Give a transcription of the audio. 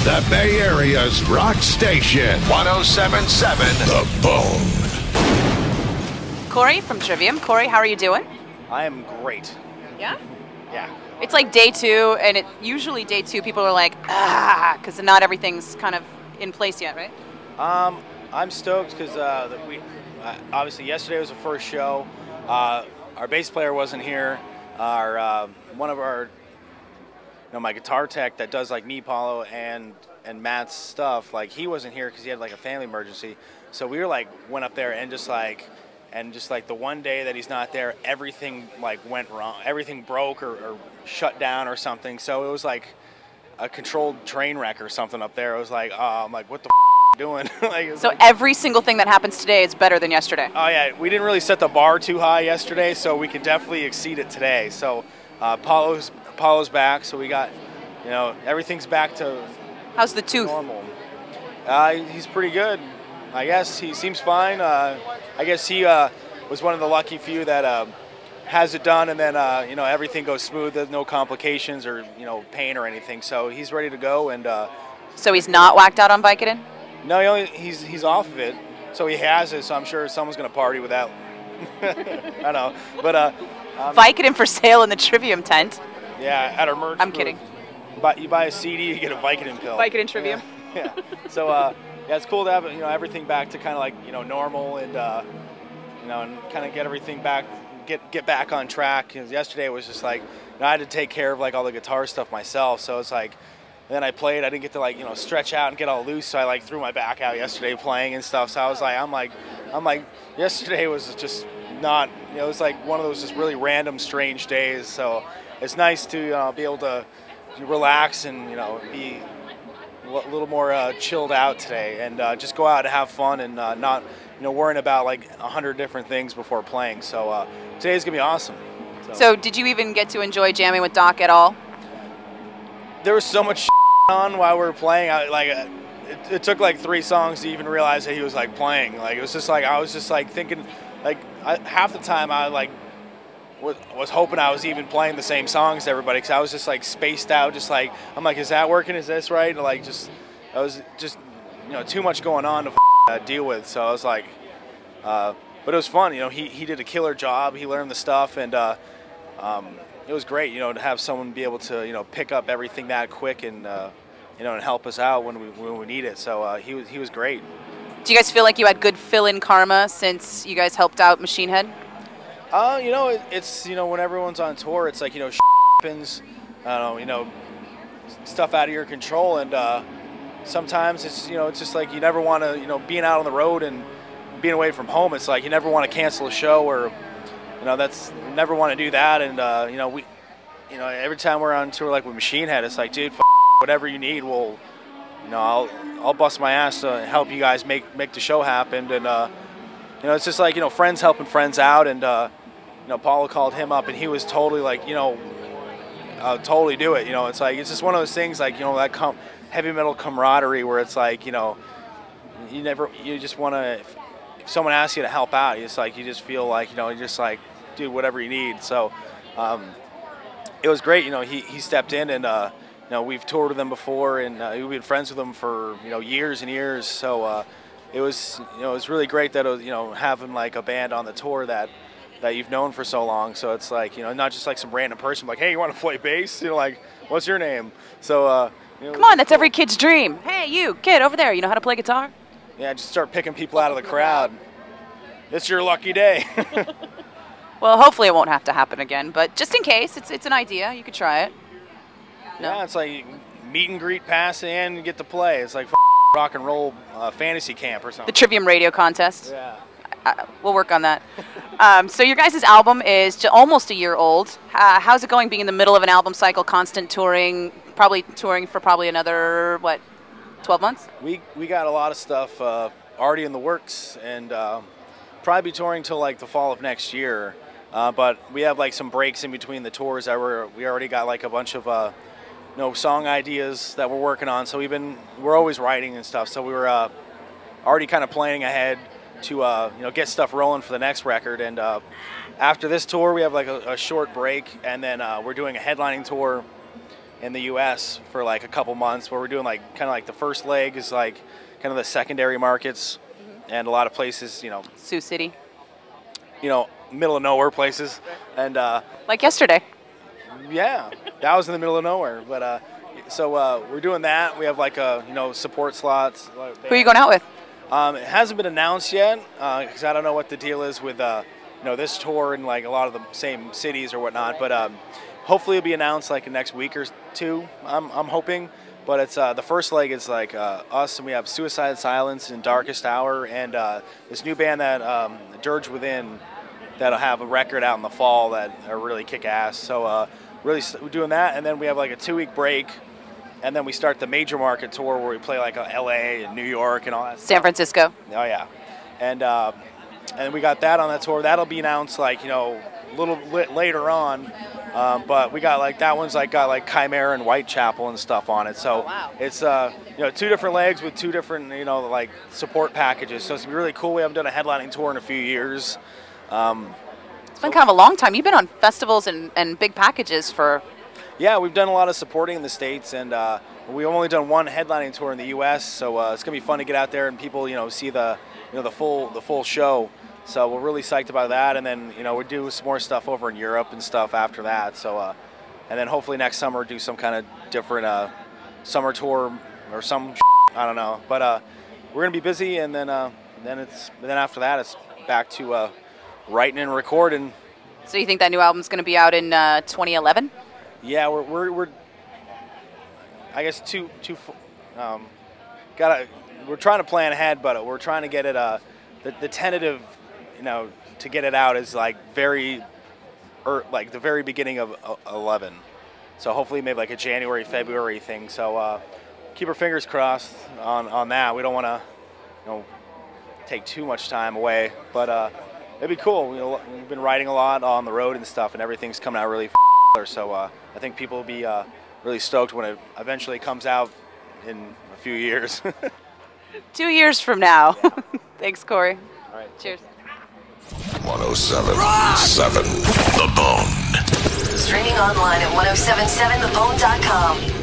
The Bay Area's rock station, 107.7 The Bone. Corey from Trivium. Corey, how are you doing? I am great. Yeah? Yeah. It's like day 2, and usually day 2 people are like, because not everything's kind of in place yet, right? I'm stoked because obviously yesterday was the first show. Our bass player wasn't here. One of our my guitar tech that does like me, Paulo, and Matt's stuff, like he wasn't here because he had like a family emergency. So we were like went up there and just like the one day that he's not there, everything like went wrong. Everything broke or shut down or something. So it was like a controlled train wreck or something up there. It was like, I'm like, what the doing? So every single thing that happens today is better than yesterday. Oh yeah, we didn't really set the bar too high yesterday, so we can definitely exceed it today. So Paulo's back, so we got, everything's back to how's the tooth? Normal. He's pretty good. I guess he seems fine. I guess he was one of the lucky few that has it done, and then everything goes smooth. There's no complications or pain or anything. So he's ready to go. And so he's not whacked out on Vicodin? No, he's off of it. So he has it. So I'm sure someone's gonna party with that. I know, but Vicodin for sale in the Trivium tent. Yeah, at our merch. I'm kidding. But you buy a CD, you get a Vicodin pill. Vicodin Trivium. Yeah. So yeah, it's cool to have everything back to kind of like normal and and kind of get everything back, get back on track. Yesterday it was just like I had to take care of like all the guitar stuff myself. So it's like, and then I played. I didn't get to stretch out and get all loose. So I threw my back out yesterday playing and stuff. So I was like, I'm like yesterday was just not. It was like one of those just really random, strange days. So it's nice to be able to relax and be a little more chilled out today and just go out and have fun and not worrying about like 100 different things before playing. So today's gonna be awesome. So did you even get to enjoy jamming with Doc at all? There was so much on while we were playing. It took like 3 songs to even realize that he was like playing. Like it was just like I was just like thinking like half the time I like was hoping I was even playing the same songs as everybody because I was just like spaced out, just like I'm like, is that working? Is this right? And like I was just too much going on to deal with. So I was like, but it was fun. He did a killer job. He learned the stuff, and it was great. To have someone be able to pick up everything that quick and and help us out when we need it. So he was great. Do you guys feel like you had good fill-in karma since you guys helped out Machine Head? It's when everyone's on tour, it's like happens, stuff out of your control, and sometimes it's it's just like you never want to being out on the road and being away from home. It's like you never want to cancel a show or that's you never want to do that. And we every time we're on tour like with Machine Head, it's like, dude, whatever you need, we'll I'll bust my ass to help you guys make the show happen. And it's just like friends helping friends out, and Paulo called him up, and he was totally like totally do it. It's like it's just one of those things like that heavy metal camaraderie where it's like you just want to, if someone asks you to help out, it's like you just feel like you just like do whatever you need. So it was great. He stepped in, and we've toured with him before, and we've been friends with him for years and years. So it was it was really great that having like a band on the tour that you've known for so long. So it's like not just like some random person like, hey, you want to play bass? Like, what's your name? So come on, that's every kid's dream. Hey, you kid over there, you know how to play guitar? Yeah, just start picking people out of the crowd. It's your lucky day. Well, hopefully it won't have to happen again, but just in case, it's an idea. You could try it. No? Yeah, it's like meet and greet pass and you get to play. It's like rock and roll fantasy camp or something. The Trivium radio contest. Yeah. We'll work on that. So your guys' album is almost a year old. How's it going being in the middle of an album cycle, constant touring, probably touring for another, 12 months? We got a lot of stuff already in the works, and probably be touring till like the fall of next year. But we have like some breaks in between the tours that we already got like a bunch of song ideas that we're working on. So we're always writing and stuff. So we were already kind of planning ahead to get stuff rolling for the next record. And after this tour, we have like a short break, and then we're doing a headlining tour in the U.S. for like a couple months, where we're doing like kind of like the first leg is like kind of the secondary markets, and a lot of places, you know, Sioux City, you know, middle of nowhere places, and like yesterday. yeah, that was in the middle of nowhere. But so we're doing that. We have like you know, support slots. Who are you going out with? It hasn't been announced yet because I don't know what the deal is with you know, this tour and like a lot of the same cities or whatnot. But hopefully it'll be announced like in the next week or two. I'm hoping. But it's the first leg is like us, and we have Suicide Silence and Darkest Hour, and this new band that Dirge Within, that'll have a record out in the fall that are really kick ass. So really we're doing that, and then we have like a 2-week break, and then we start the major market tour where we play like LA and New York and all that. San Francisco. Oh yeah, and we got that on that tour. That'll be announced like, you know, a little bit later on. But we got like that one's like got like Chimera and Whitechapel and stuff on it. So it's you know, 2 different legs with 2 different, you know, like support packages. So it's gonna be really cool. We haven't done a headlining tour in a few years. It's been kind of a long time. You've been on festivals and big packages for. Yeah, we've done a lot of supporting in the States, and we've only done 1 headlining tour in the U.S. So it's gonna be fun to get out there and people, you know, see the, you know, the full show. So we're really psyched about that, and then, you know, we do some more stuff over in Europe and stuff after that. So and then hopefully next summer do some kind of different summer tour or some I don't know. But we're gonna be busy, and then after that it's back to writing and recording. So you think that new album's going to be out in 2011? Yeah, we're I guess we're trying to plan ahead, but we're trying to get it the tentative, you know, to get it out is like like the very beginning of 11. So hopefully maybe like a January, February thing. So keep our fingers crossed on that. We don't want to, you know, take too much time away, but it'd be cool. You know, we've been writing a lot on the road and stuff, and everything's coming out really so I think people will be really stoked when it eventually comes out in a few years. 2 years from now. Yeah. Thanks, Corey. All right. Cheers. 107.7 The Bone. Streaming online at 1077thebone.com.